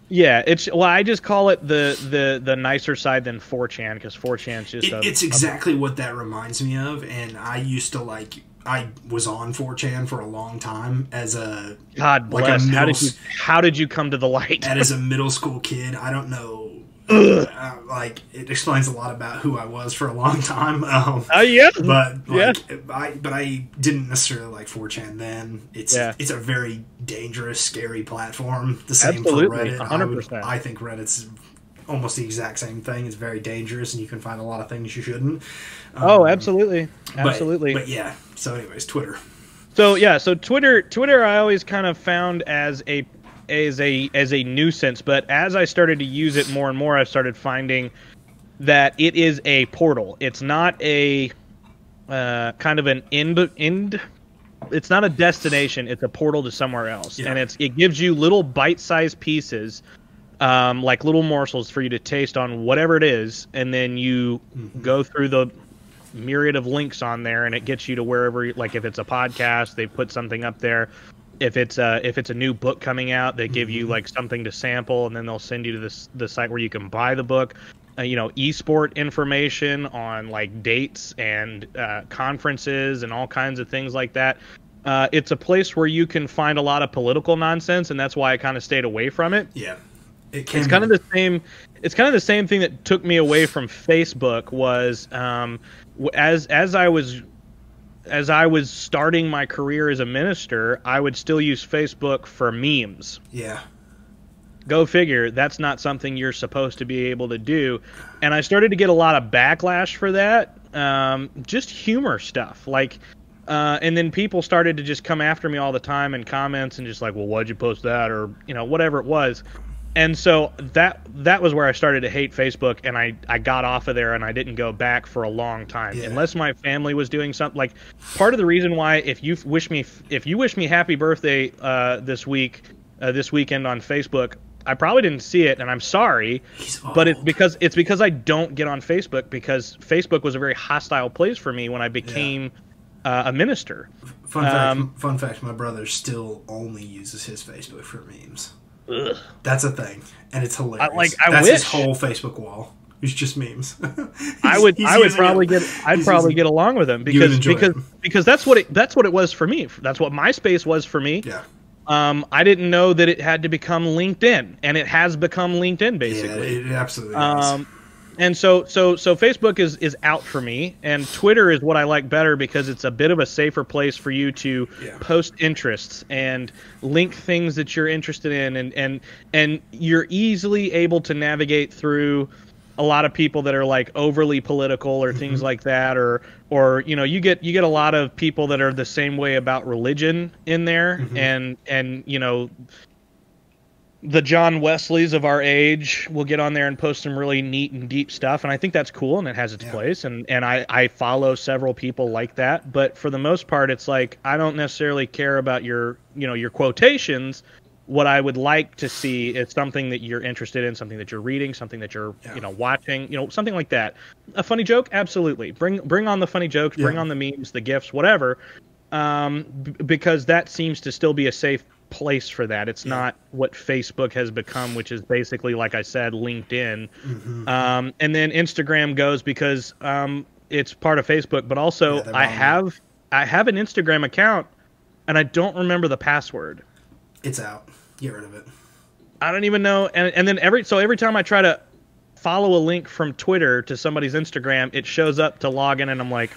Yeah, I just call it the nicer side than 4chan because 4chan's just it's exactly what that reminds me of, and I used to I was on 4chan for a long time as a God bless. How did you come to the light? And as a middle school kid, I don't know. It explains a lot about who I was for a long time. Yeah. But I didn't necessarily like 4chan then. It's a very dangerous, scary platform. The same for Reddit. 100%. I think Reddit's almost the exact same thing. It's very dangerous, and you can find a lot of things you shouldn't. Absolutely. But yeah. So, anyways, Twitter. So Twitter I always kind of found as a nuisance, but as I started to use it more and more, I started finding that it is a portal. It's not a kind of an end. It's not a destination. It's a portal to somewhere else, and it gives you little bite-sized pieces, like little morsels for you to taste on whatever it is, and then you go through the myriad of links on there, and it gets you to wherever. Like if it's a podcast, they put something up there. If it's a new book coming out, they give you like something to sample, and then they'll send you to the site where you can buy the book. Esport information on like dates and conferences and all kinds of things like that. It's a place where you can find a lot of political nonsense, and that's why I kind of stayed away from it. Yeah, it's kind of the same. It's kind of the same thing that took me away from Facebook. Was as I was starting my career as a minister, I would still use Facebook for memes. Yeah. Go figure, that's not something you're supposed to be able to do. And I started to get a lot of backlash for that, just humor stuff. Like, and then people started to just come after me all the time in comments and just like, well, why'd you post that? Or, whatever it was. And so that was where I started to hate Facebook, and I got off of there and I didn't go back for a long time. Yeah. Unless my family was doing something. Like, part of the reason why if you wish me happy birthday this weekend on Facebook, I probably didn't see it, and I'm sorry, but it's because I don't get on Facebook, because Facebook was a very hostile place for me when I became a minister. Fun fact, my brother still only uses his Facebook for memes. Ugh. That's a thing, and it's hilarious. I That's wish. His whole Facebook wall. It's just memes. I'd probably get along with him because that's what it was for me. That's what MySpace was for me. Yeah. I didn't know that it had to become LinkedIn, and it has become LinkedIn basically. Yeah, it absolutely is. And so Facebook is out for me, and Twitter is what I like better because it's a bit of a safer place for you to post interests and link things that you're interested in, and you're easily able to navigate through a lot of people that are like overly political or things like that, or you get a lot of people that are the same way about religion in there, and the John Wesleys of our age will get on there and post some really neat and deep stuff, and I think that's cool, and it has its place, and I follow several people like that, but for the most part, it's like I don't necessarily care about your quotations. What I would like to see is something that you're interested in, something that you're reading, something that you're watching, something like that. A funny joke, absolutely. Bring on the funny jokes, bring on the memes, the GIFs, whatever, because that seems to still be a safe place for that. It's not what Facebook has become, which is basically, like I said, LinkedIn, and then Instagram goes because it's part of Facebook, but also I have an Instagram account, and I don't remember the password. It's out. Get rid of it. I don't even know. And then every time I try to follow a link from Twitter to somebody's Instagram, it shows up to log in, and I'm like,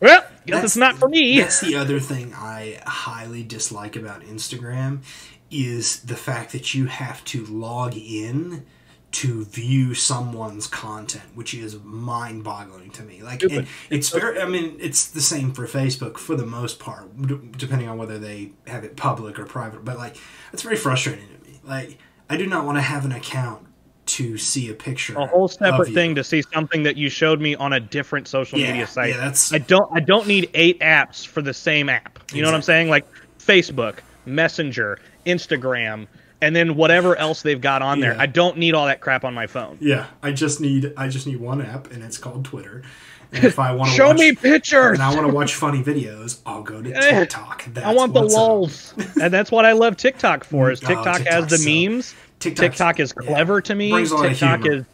well, guess it's not for me. That's the other thing I highly dislike about Instagram is the fact that you have to log in to view someone's content, which is mind-boggling to me. Like, and it's very, it's the same for Facebook for the most part, depending on whether they have it public or private. But like, it's very frustrating to me. Like, I do not want to have an account to see a picture. A whole separate thing to see something that you showed me on a different social media site. Yeah, that's. I don't need 8 apps for the same app. You know what I'm saying? Like Facebook, Messenger, Instagram, and then whatever else they've got on there. I don't need all that crap on my phone. Yeah, I just need one app, and it's called Twitter. And if I want to show me pictures, and I want to watch funny videos, I'll go to TikTok. I want the lulz, and that's what I love TikTok for. Is TikTok has the memes. TikTok is clever to me. TikTok is,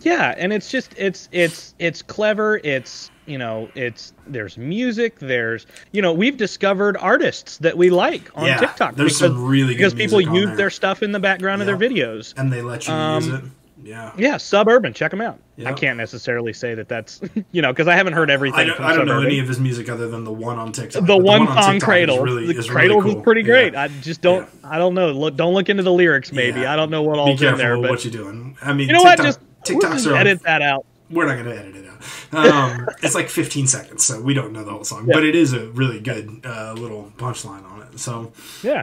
and it's just it's clever. It's there's music. There's we've discovered artists that we like on TikTok. There's some really good music people use their stuff in the background of their videos, and they let you use it. Yeah, Suburban, check him out. Yep. I can't necessarily say that's because I haven't heard everything. I don't know any of his music other than the one on TikTok. The one song Cradle. The Cradle really cool. is pretty great. I just don't. I don't know. Don't look into the lyrics. Maybe I don't know what all's in there. But what you're doing. I mean, you know TikTok, what? Just TikTok's edit that out. we're not going to edit it out. It's like 15 seconds, so we don't know the whole song. But it is a really good little punchline on it. So, yeah.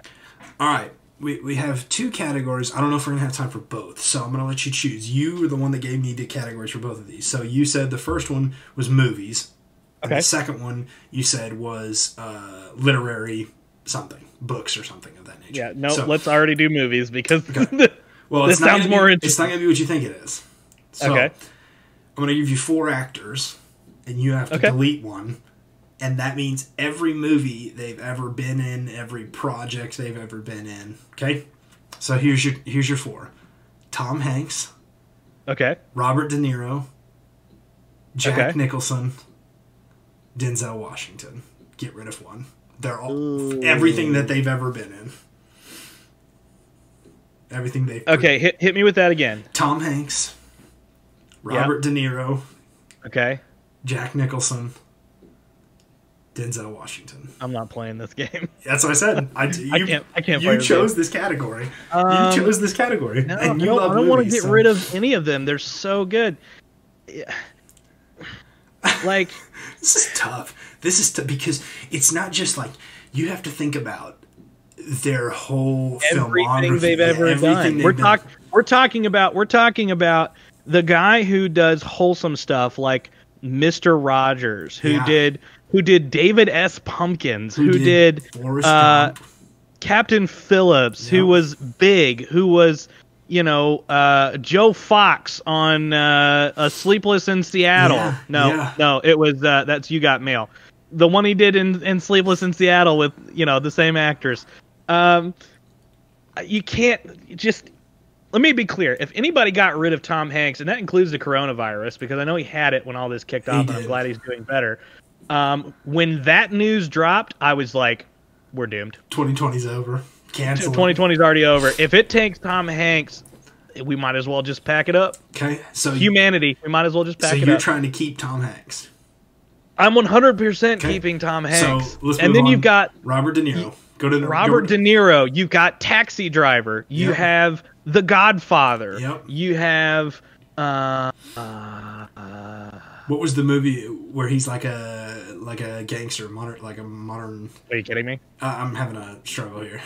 All right. We have 2 categories. I don't know if we're going to have time for both, so I'm going to let you choose. You were the one that gave me the categories for both of these. So you said the first one was movies. Okay. And the second one you said was literary something, books or something of that nature. Yeah, no, so, let's already do movies because well, this sounds more interesting. It's not going to be what you think it is. So, I'm going to give you 4 actors, and you have to delete one. And that means every movie they've ever been in, every project they've ever been in. Okay? So here's your 4. Tom Hanks. Okay. Robert De Niro. Jack Nicholson. Denzel Washington. Get rid of one. They're all everything that they've ever been in. Everything they've hit me with that again. Tom Hanks. Robert De Niro. Okay. Jack Nicholson. Denzel Washington. I'm not playing this game. That's what I said. I can't. You chose this category. You chose this category. No, and I don't want to get rid of any of them. They're so good. Like, this is tough. Because it's not just like you have to think about their whole everything filmography, they've ever done. We're talking about the guy who does wholesome stuff like Mr. Rogers, who did David S. Pumpkins, who did Captain Phillips, who was big, who was Joe Fox on a Sleepless in Seattle. No, it was that's You Got Mail. The one he did in Sleepless in Seattle with the same actors. You can't just. Let me be clear. If anybody got rid of Tom Hanks, and that includes the coronavirus, because I know he had it when all this kicked off, and I'm glad he's doing better. When that news dropped, I was like, we're doomed. 2020's over. Cancel. 2020's already over. If it takes Tom Hanks, we might as well just pack it up. Okay, so humanity, we might as well just pack it up. So you're trying to keep Tom Hanks. I'm 100% keeping Tom Hanks. So let's and then you've got Robert De Niro. Robert De Niro. You've got Taxi Driver. You have The Godfather. Yep. You have what was the movie where he's like a gangster, modern? Are you kidding me? I'm having a struggle here.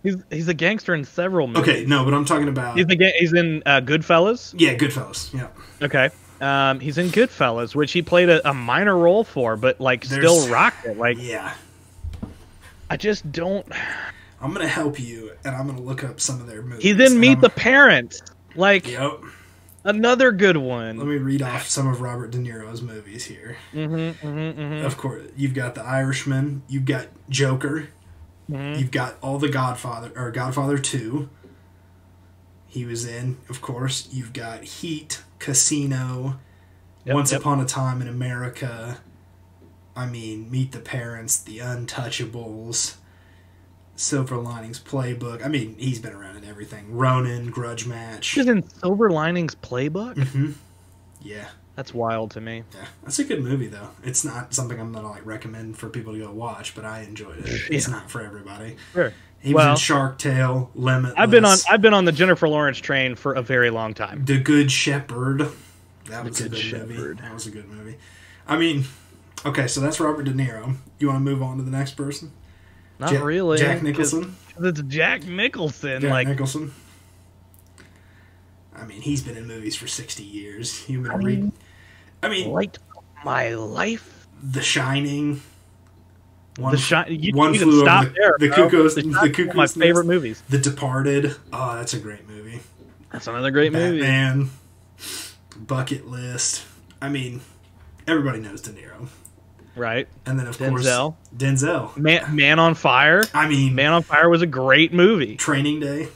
He's a gangster in several movies. Okay, no, but I'm talking about. He's in Goodfellas. Yeah, Goodfellas. Yeah. Okay. He's in Goodfellas, which he played a minor role for, but still rocked it. Yeah. I just don't. I'm gonna help you, and I'm gonna look up some of their movies. He's in Meet the Parents. Yep. Another good one. Let me read off some of Robert De Niro's movies here. Of course, you've got The Irishman. You've got Joker. You've got all the Godfather 2. He was in, of course. You've got Heat, Casino, Once Upon a Time in America. Meet the Parents, The Untouchables, Silver Linings Playbook. He's been around in everything. Ronin, Grudge Match. He's in Silver Linings Playbook? Yeah. That's wild to me. Yeah, that's a good movie, though. It's not something I'm going to recommend for people to go watch, but I enjoyed it. It's not for everybody. Sure. He was in Shark Tale, Limitless. I've been on the Jennifer Lawrence train for a very long time. The Good Shepherd. That was a good movie. That was a good movie. Okay, so that's Robert De Niro. You want to move on to the next person? Not really. Jack Nicholson? It's Jack Nicholson. Nicholson. He's been in movies for 60 years. Light My Life. The Shining. You flew over the Cuckoo's my favorite movies. The Departed. Oh, that's a great movie. That's another great movie. Batman. Bucket List. Everybody knows De Niro. Right. And then, of course, Denzel. Man on Fire. Man on Fire was a great movie. Training Day.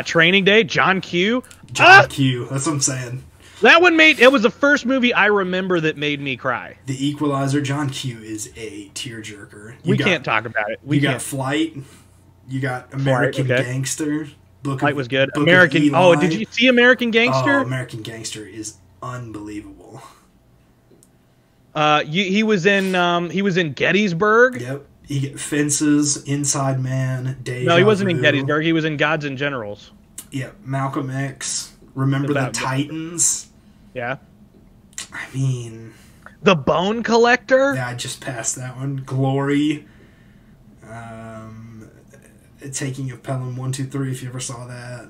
Training Day. John Q. Q. That's what I'm saying. That one it was the first movie I remember that made me cry. The Equalizer. John Q is a tearjerker. We can't talk about it. You got Flight. You got American Gangster. Flight was good. American. Oh, did you see American Gangster? Oh, American Gangster is unbelievable. He was in Gettysburg. Yep. He get Fences, Inside Man, Deja No, he wasn't Vu. in Gettysburg. He was in Gods and Generals. Yep. Malcolm X. Remember the Titans. Yeah. I mean, The Bone Collector? yeah, I just passed that one. Glory. Taking of Pelham 1, 2, 3, if you ever saw that.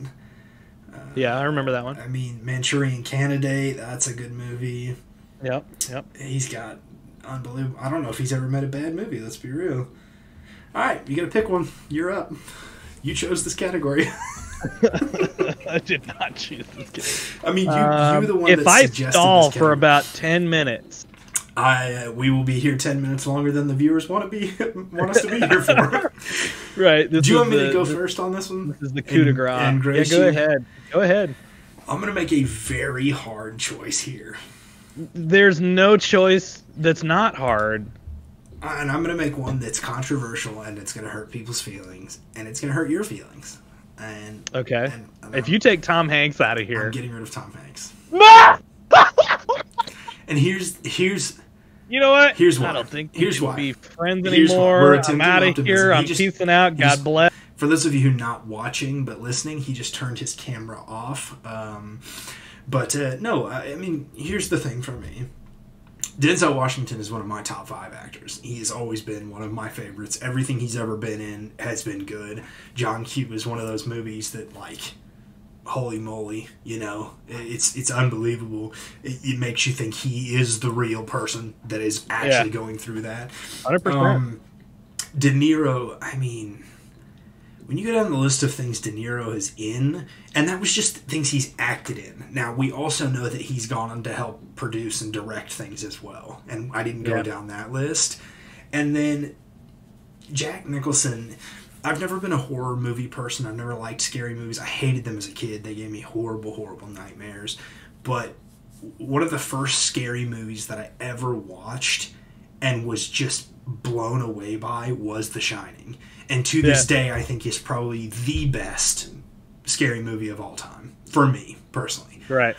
Yeah, I remember that one. I mean, Manchurian Candidate, that's a good movie. Yep. He's got unbelievable. I don't know if he's ever made a bad movie, let's be real. Alright, you gotta pick one. You're up. You chose this category. I did not choose this game. I mean, you were the one if that I suggested stall this for about 10 minutes, we will be here 10 minutes longer than the viewers want us to be here for. Right. Do you want me to go first on this one? This is the coup de grace. Yeah, go ahead. I'm going to make a very hard choice here. There's no choice that's not hard. And I'm going to make one that's controversial, and it's going to hurt people's feelings, and it's going to hurt your feelings. And okay. If you take Tom Hanks out of here, I'm getting rid of Tom Hanks. And here's you know what? Here's why. I don't think here's we why. can be friends anymore. I'm out of here. I'm peacing out. God bless. For those of you who are not watching but listening, he just turned his camera off. No, I mean, here's the thing for me. Denzel Washington is one of my top 5 actors. He has always been one of my favorites. Everything he's ever been in has been good. John Q is one of those movies that, like, holy moly, you know, it's unbelievable. It makes you think he is the real person that is actually going through that. 100%. De Niro, I mean, when you go down the list of things De Niro is in, and that was just things he's acted in. Now, we also know that he's gone on to help produce and direct things as well, and I didn't go down that list. And then Jack Nicholson, I've never been a horror movie person. I've never liked scary movies. I hated them as a kid. They gave me horrible, horrible nightmares. But one of the first scary movies that I ever watched and was just blown away by was The Shining. And to this day, I think is probably the best scary movie of all time. For me, personally. Right.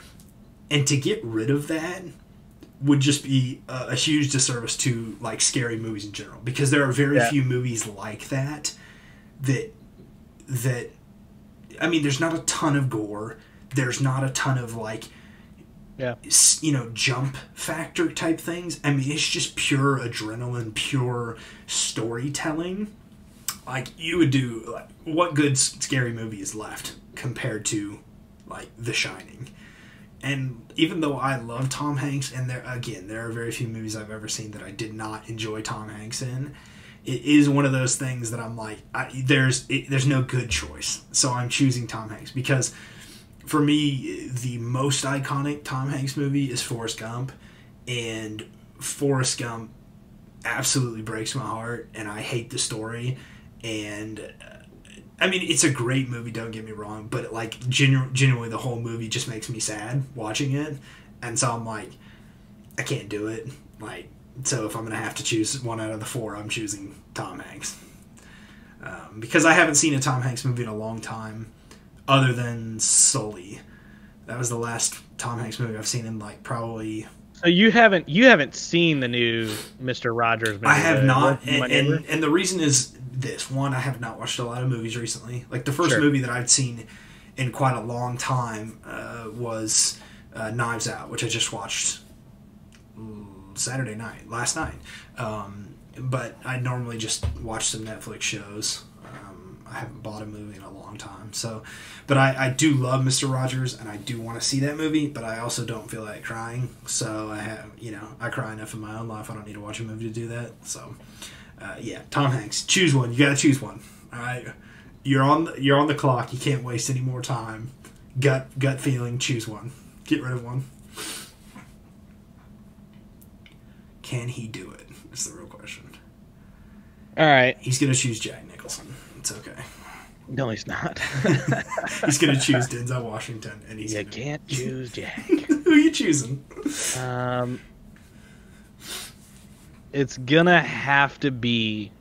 And to get rid of that would just be a huge disservice to, like, scary movies in general. Because there are very few movies like that. That I mean, there's not a ton of gore. There's not a ton of, like, jump factor type things. I mean, it's just pure adrenaline, pure storytelling. Like, you would do, like, what good scary movie is left compared to, like, The Shining? And even though I love Tom Hanks, and there are very few movies I've ever seen that I did not enjoy Tom Hanks in, it is one of those things that I'm like, there's no good choice. So I'm choosing Tom Hanks because for me, the most iconic Tom Hanks movie is Forrest Gump. And Forrest Gump absolutely breaks my heart, and I hate the story. And I mean, it's a great movie, don't get me wrong, but like genuinely the whole movie just makes me sad watching it. And so I'm like, I can't do it. Like, so if I'm going to have to choose one out of the 4, I'm choosing Tom Hanks. Because I haven't seen a Tom Hanks movie in a long time other than Sully. That was the last Tom Hanks movie I've seen in, like, probably... So you haven't seen the new Mr. Rogers movie? I have not, and the reason is this. One, I have not watched a lot of movies recently. Like, the first movie that I've seen in quite a long time was Knives Out, which I just watched last night. But I normally just watch some Netflix shows. I haven't bought a movie in a long time. So, but I do love Mr. Rogers, and I do want to see that movie, but I also don't feel like crying. So I cry enough in my own life. I don't need to watch a movie to do that. So, Tom Hanks. Choose one. You got to choose one. All right. You're on the clock. You can't waste any more time. Gut feeling. Choose one. Get rid of one. Can he do it? Is the real question. All right. He's going to choose Jack Nicholson. It's okay. No, he's not. He's going to choose Denzel Washington. And you can't choose Jack. Who are you choosing? It's going to have to be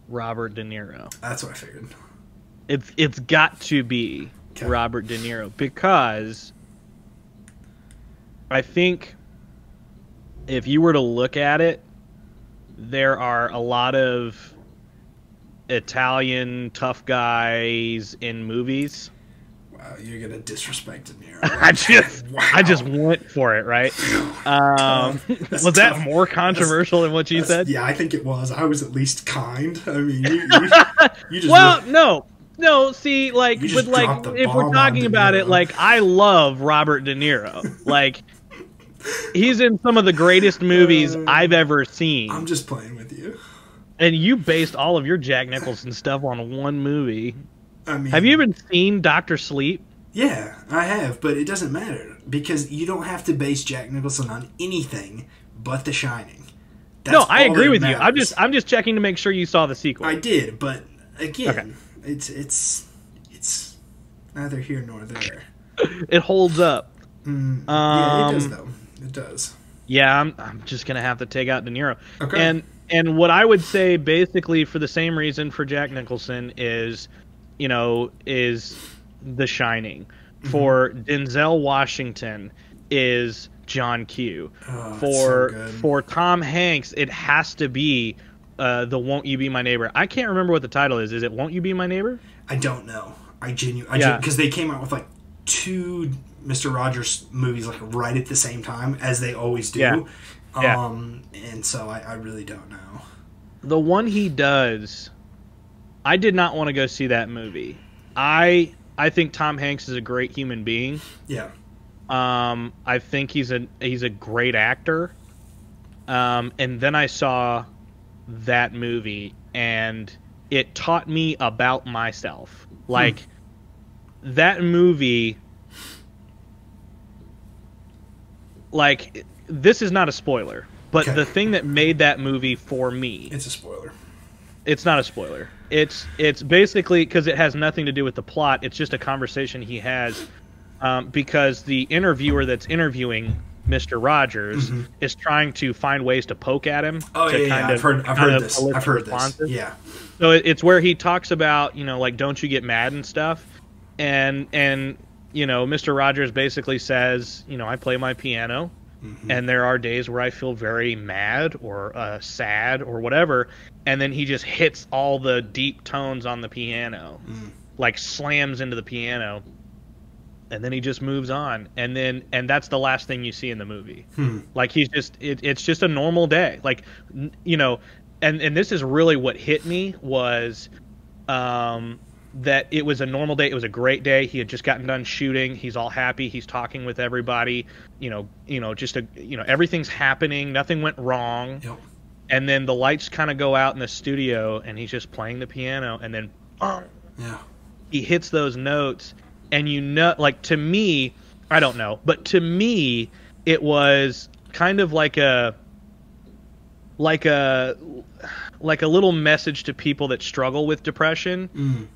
Robert De Niro. That's what I figured. It's got to be Robert De Niro because I think if you were to look at it, there are a lot of Italian tough guys in movies. You're gonna disrespect De Niro. I just went for it, right? Was that more controversial than what you said? Yeah, I think it was. I was at least kind. I mean, you just well, no. See, like, but like, if we're talking about it, like, I love Robert De Niro. Like, he's in some of the greatest movies I've ever seen. I'm just playing with you. And you based all of your Jack Nicholson stuff on one movie. I mean, have you even seen Dr. Sleep? Yeah, I have, but it doesn't matter because you don't have to base Jack Nicholson on anything but The Shining. No, I agree with you. I'm just checking to make sure you saw the sequel. I did, but again, it's neither here nor there. It holds up. Yeah, it does though. It does. Yeah, I'm just gonna have to take out De Niro. Okay. And what I would say, basically, for the same reason for Jack Nicholson is The Shining. For Denzel Washington is John Q. For Tom Hanks, it has to be the Won't You Be My Neighbor. I can't remember what the title is. Is it Won't You Be My Neighbor? I don't know. Because they came out with like 2 Mr. Rogers movies like right at the same time, as they always do. Yeah. And so I really don't know. The one he does, I did not want to go see that movie. I think Tom Hanks is a great human being. Yeah. I think he's a great actor. And then I saw that movie, and it taught me about myself. Like, that movie, like, this is not a spoiler, but the thing that made that movie for me... It's a spoiler. It's not a spoiler. It's basically, because it has nothing to do with the plot, it's just a conversation he has, because the interviewer that's interviewing Mr. Rogers is trying to find ways to poke at him. Oh, yeah, I've heard this. Yeah. So it's where he talks about, like, don't you get mad and stuff, and Mr. Rogers basically says, I play my piano, and there are days where I feel very mad or sad or whatever, and then he just hits all the deep tones on the piano, like slams into the piano, and then he just moves on, and that's the last thing you see in the movie. Like, he's just it's just a normal day, like, and this is really what hit me was that it was a normal day. It was a great day. He had just gotten done shooting. He's all happy. He's talking with everybody. Everything's happening. Nothing went wrong. Yep. And then the lights kind of go out in the studio, and he's just playing the piano. And then, he hits those notes, and like, to me, I don't know, but to me, it was kind of like a little message to people that struggle with depression.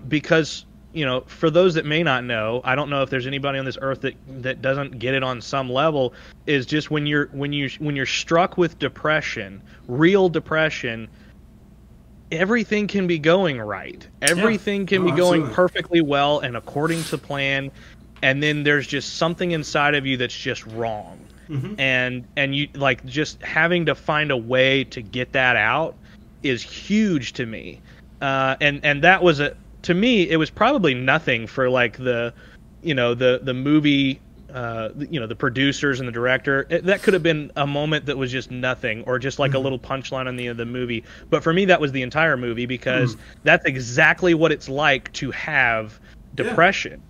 Because, for those that may not know, I don't know if there's anybody on this earth that doesn't get it on some level, is just when you're struck with depression, real depression, everything can be going right. Everything can be going perfectly well and according to plan, and then there's just something inside of you that's just wrong. And you, like, just having to find a way to get that out is huge to me. And that was to me, it was probably nothing for, like, the movie, the producers and the director. That could have been a moment that was just nothing, or just like a little punchline on the end of the movie. But for me, that was the entire movie, because that's exactly what it's like to have depression,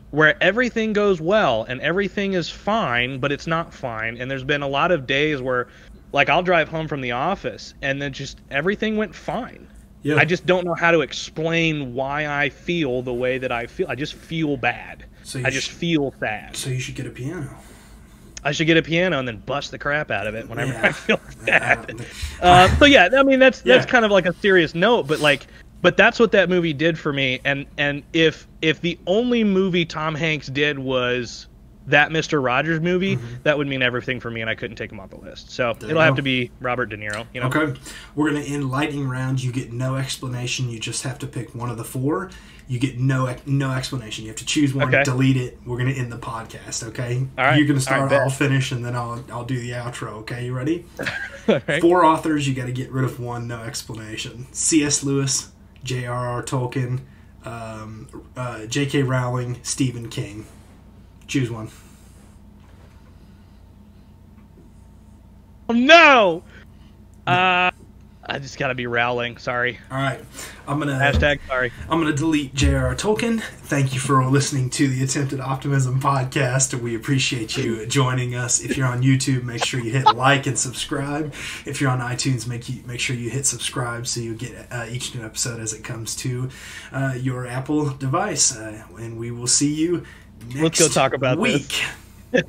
where everything goes well and everything is fine, but it's not fine. And there's been a lot of days where, like, I'll drive home from the office and then just everything went fine. Yeah. I just don't know how to explain why I feel the way that I feel. I just feel bad. I just feel sad. So you should get a piano. I should get a piano and then bust the crap out of it whenever I feel sad. So yeah, I mean, that's kind of like a serious note, but that's what that movie did for me. And if the only movie Tom Hanks did was that Mr. Rogers movie, that would mean everything for me, and I couldn't take him off the list. So it'll have to be Robert De Niro. Okay. We're going to end lightning round. You get no explanation. You just have to pick one of the 4. You get no explanation. You have to choose one, delete it. We're going to end the podcast, okay? All right. You're going to start, I'll finish, and then I'll do the outro, okay? You ready? All right. 4 authors, you got to get rid of one, no explanation. C.S. Lewis, J.R.R. Tolkien, J.K. Rowling, Stephen King. Choose one. Oh, no! I just gotta be Rowling. Sorry. All right. Sorry. I'm gonna delete J.R.R. Tolkien. Thank you for listening to the Attempted Optimism Podcast. We appreciate you joining us. If you're on YouTube, make sure you hit like and subscribe. If you're on iTunes, make sure you hit subscribe so you get each new episode as it comes to your Apple device. And we will see you next Let's go talk about week. This.